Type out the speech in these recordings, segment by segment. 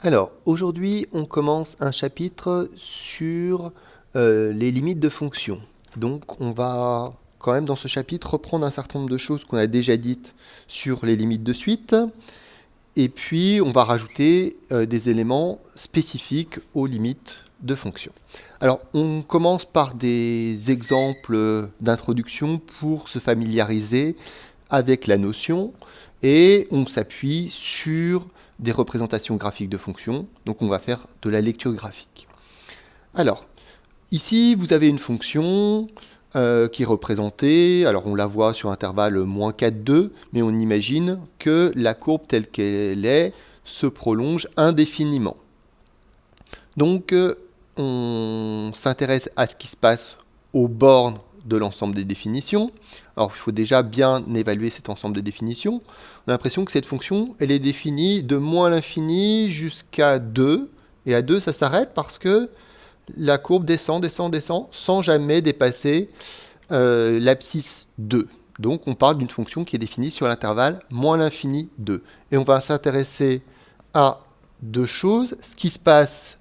Alors, aujourd'hui, on commence un chapitre sur les limites de fonctions. Donc, on va quand même dans ce chapitre reprendre un certain nombre de choses qu'on a déjà dites sur les limites de suite. Et puis, on va rajouter des éléments spécifiques aux limites de fonctions. Alors, on commence par des exemples d'introduction pour se familiariser avec la notion et on s'appuie sur des représentations graphiques de fonctions. Donc, on va faire de la lecture graphique. Alors, ici, vous avez une fonction qui est représentée, alors on la voit sur intervalle moins 4, 2, mais on imagine que la courbe telle qu'elle est se prolonge indéfiniment. Donc on s'intéresse à ce qui se passe aux bornes de l'ensemble des définitions. Alors il faut déjà bien évaluer cet ensemble de définitions. On a l'impression que cette fonction, elle est définie de moins l'infini jusqu'à 2, et à 2 ça s'arrête parce que la courbe descend, descend, descend, sans jamais dépasser l'abscisse 2. Donc on parle d'une fonction qui est définie sur l'intervalle moins l'infini 2. Et on va s'intéresser à deux choses, ce qui se passe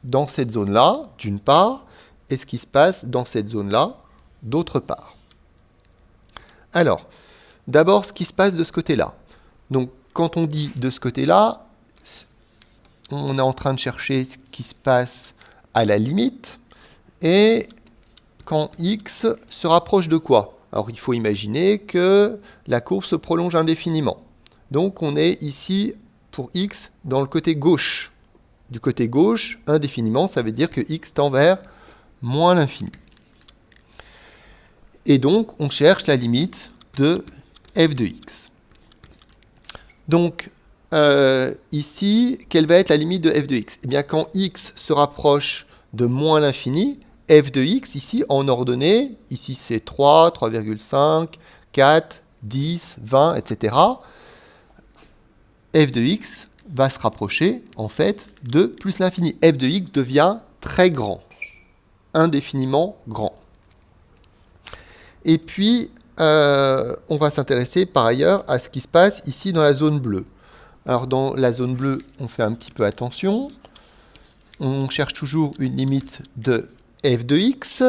dans cette zone-là, d'une part, et ce qui se passe dans cette zone-là, d'autre part. Alors, d'abord, ce qui se passe de ce côté-là. Donc, quand on dit de ce côté-là, on est en train de chercher ce qui se passe à la limite, et quand x se rapproche de quoi? Alors il faut imaginer que la courbe se prolonge indéfiniment. Donc on est ici pour x dans le côté gauche. Du côté gauche, indéfiniment, ça veut dire que x tend vers moins l'infini. Et donc on cherche la limite de f de x. Donc ici, quelle va être la limite de f de x? Eh bien, quand x se rapproche de moins l'infini, f de x, ici, en ordonnée, ici c'est 3, 3,5, 4, 10, 20, etc. f de x va se rapprocher, en fait, de plus l'infini. F de x devient très grand, indéfiniment grand. Et puis, on va s'intéresser par ailleurs à ce qui se passe ici dans la zone bleue. Alors dans la zone bleue, on fait un petit peu attention. On cherche toujours une limite de f de x,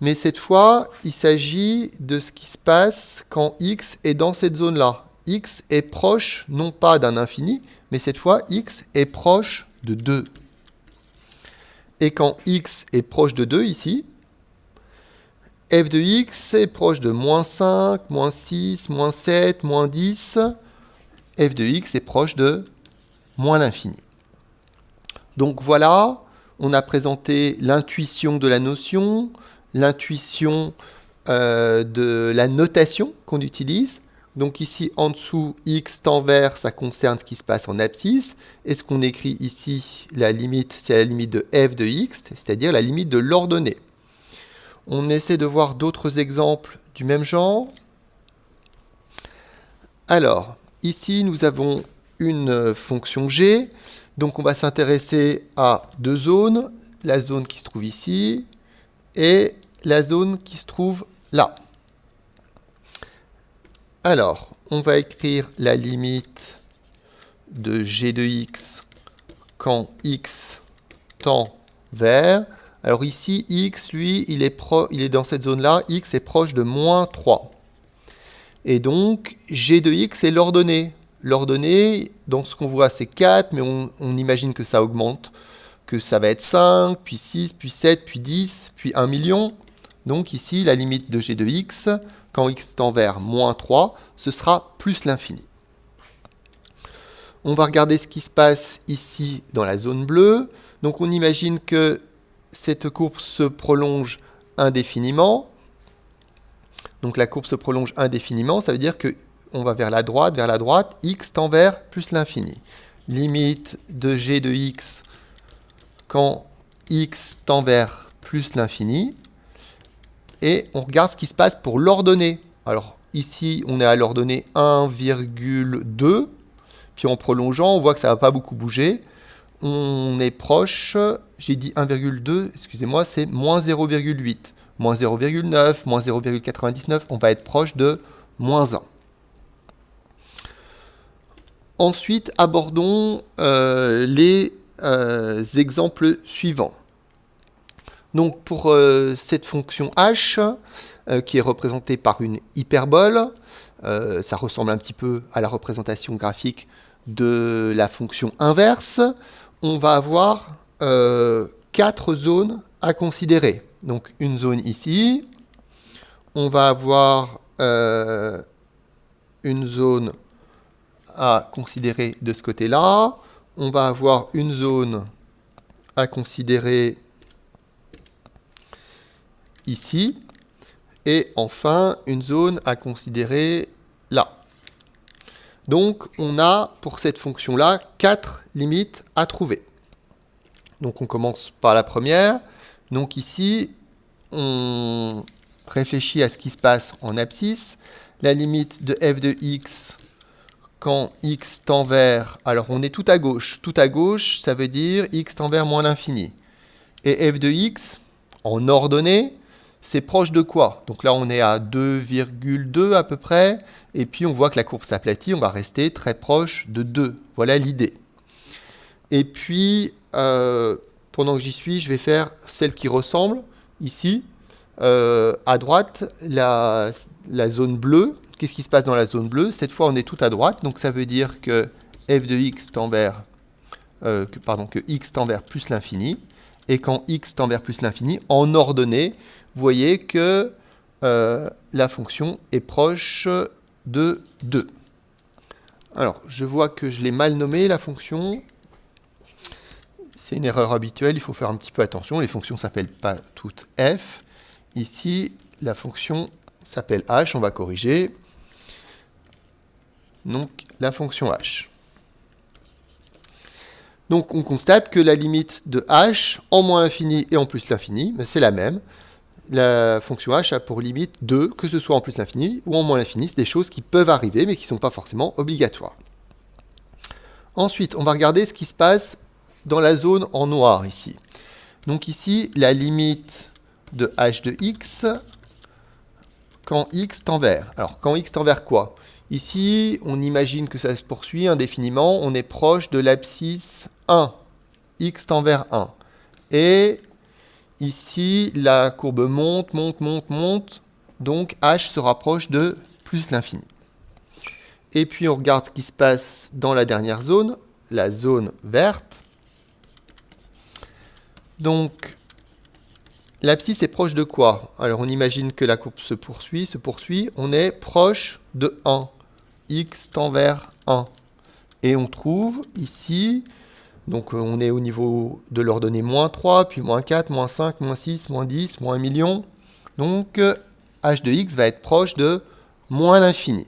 mais cette fois, il s'agit de ce qui se passe quand x est dans cette zone-là. X est proche, non pas d'un infini, mais cette fois, x est proche de 2. Et quand x est proche de 2 ici, f de x est proche de moins 5, moins 6, moins 7, moins 10. F de x est proche de moins l'infini. Donc voilà, on a présenté l'intuition de la notion, l'intuition de la notation qu'on utilise. Donc ici, en dessous, x tend vers, ça concerne ce qui se passe en abscisse. Et ce qu'on écrit ici, la limite, c'est la limite de f de x, c'est-à-dire la limite de l'ordonnée. On essaie de voir d'autres exemples du même genre. Alors, ici, nous avons une fonction g. Donc, on va s'intéresser à deux zones. La zone qui se trouve ici et la zone qui se trouve là. Alors, on va écrire la limite de g de x quand x tend vers. Alors ici, x, lui, il est dans cette zone-là. X est proche de moins 3. Et donc, g de x est l'ordonnée. L'ordonnée, dans ce qu'on voit, c'est 4, mais on imagine que ça augmente, que ça va être 5, puis 6, puis 7, puis 10, puis 1 million. Donc ici, la limite de g de x, quand x tend vers moins 3, ce sera plus l'infini. On va regarder ce qui se passe ici dans la zone bleue. Donc on imagine que cette courbe se prolonge indéfiniment. Donc la courbe se prolonge indéfiniment, ça veut dire qu'on va vers la droite, x tend vers plus l'infini. Limite de g de x quand x tend vers plus l'infini. Et on regarde ce qui se passe pour l'ordonnée. Alors ici, on est à l'ordonnée 1,2. Puis en prolongeant, on voit que ça ne va pas beaucoup bouger. On est proche, j'ai dit 1,2, excusez-moi, c'est moins 0,8. Moins 0,9, moins 0,99, on va être proche de moins 1. Ensuite, abordons les exemples suivants. Donc pour cette fonction h, qui est représentée par une hyperbole, ça ressemble un petit peu à la représentation graphique de la fonction inverse, on va avoir 4 zones à considérer. Donc une zone ici, on va avoir une zone à considérer de ce côté-là, on va avoir une zone à considérer ici, et enfin une zone à considérer là. Donc on a pour cette fonction-là 4 limites à trouver. Donc on commence par la première. Donc ici, on réfléchit à ce qui se passe en abscisse. La limite de f de x quand x tend vers... Alors on est tout à gauche. Tout à gauche, ça veut dire x tend vers moins l'infini. Et f de x, en ordonnée, c'est proche de quoi? Donc là, on est à 2,2 à peu près. Et puis, on voit que la courbe s'aplatit. On va rester très proche de 2. Voilà l'idée. Et puis, pendant que j'y suis, je vais faire celle qui ressemble. Ici, à droite, la zone bleue. Qu'est-ce qui se passe dans la zone bleue? Cette fois, on est tout à droite. Donc, ça veut dire que f de x tend vers... que x tend vers plus l'infini. Et quand x tend vers plus l'infini, en ordonnée, vous voyez que la fonction est proche de 2. Alors, je vois que je l'ai mal nommé, la fonction. C'est une erreur habituelle, il faut faire un petit peu attention. Les fonctions ne s'appellent pas toutes f. Ici, la fonction s'appelle h, on va corriger. Donc, la fonction h. Donc, on constate que la limite de h en moins l'infini et en plus l'infini, c'est la même. La fonction h a pour limite 2, que ce soit en plus l'infini ou en moins l'infini. C'est des choses qui peuvent arriver, mais qui ne sont pas forcément obligatoires. Ensuite, on va regarder ce qui se passe dans la zone en noir ici. Donc ici, la limite de h de x quand x tend vers. Alors, quand x tend vers quoi? Ici, on imagine que ça se poursuit indéfiniment. On est proche de l'abscisse 1. X tend vers 1. Et ici, la courbe monte, monte, monte, monte. Donc, h se rapproche de plus l'infini. Et puis, on regarde ce qui se passe dans la dernière zone, la zone verte. Donc, l'abscisse est proche de quoi? Alors, on imagine que la courbe se poursuit. On est proche de 1. X tend vers 1. Et on trouve ici, donc on est au niveau de l'ordonnée moins 3, puis moins 4, moins 5, moins 6, moins 10, moins 1 million. Donc, h de x va être proche de moins l'infini.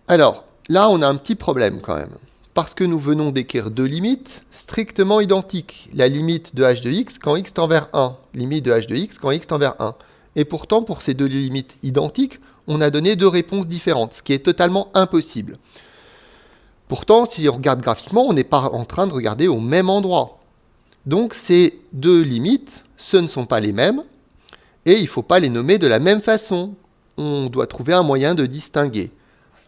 Alors, là, on a un petit problème quand même. Parce que nous venons d'écrire deux limites strictement identiques. La limite de h de x quand x tend vers 1. Limite de h de x quand x tend vers 1. Et pourtant, pour ces deux limites identiques, on a donné deux réponses différentes, ce qui est totalement impossible. Pourtant, si on regarde graphiquement, on n'est pas en train de regarder au même endroit. Donc, ces deux limites, ce ne sont pas les mêmes, et il ne faut pas les nommer de la même façon. On doit trouver un moyen de distinguer.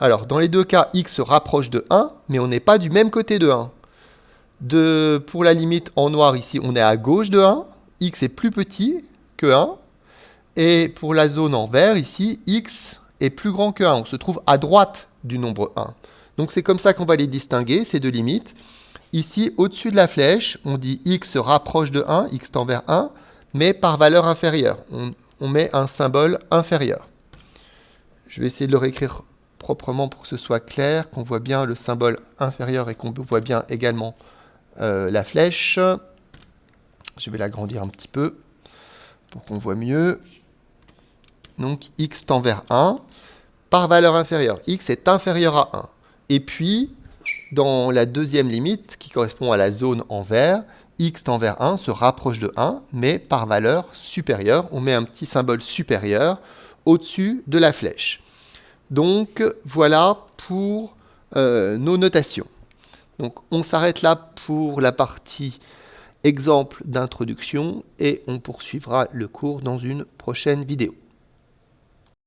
Alors, dans les deux cas, x se rapproche de 1, mais on n'est pas du même côté de 1. Pour la limite en noir ici, on est à gauche de 1, x est plus petit que 1, et pour la zone en vert ici, x est plus grand que 1, on se trouve à droite du nombre 1. Donc c'est comme ça qu'on va les distinguer, ces deux limites. Ici, au-dessus de la flèche, on dit x se rapproche de 1, x tend vers 1, mais par valeur inférieure. On met un symbole inférieur. Je vais essayer de le réécrire proprement pour que ce soit clair, qu'on voit bien le symbole inférieur et qu'on voit bien également la flèche. Je vais l'agrandir un petit peu pour qu'on voit mieux. Donc x tend vers 1 par valeur inférieure. X est inférieur à 1. Et puis, dans la deuxième limite, qui correspond à la zone en vert, x tend vers 1 se rapproche de 1, mais par valeur supérieure. On met un petit symbole supérieur au-dessus de la flèche. Donc, voilà pour nos notations. Donc, on s'arrête là pour la partie exemple d'introduction et on poursuivra le cours dans une prochaine vidéo.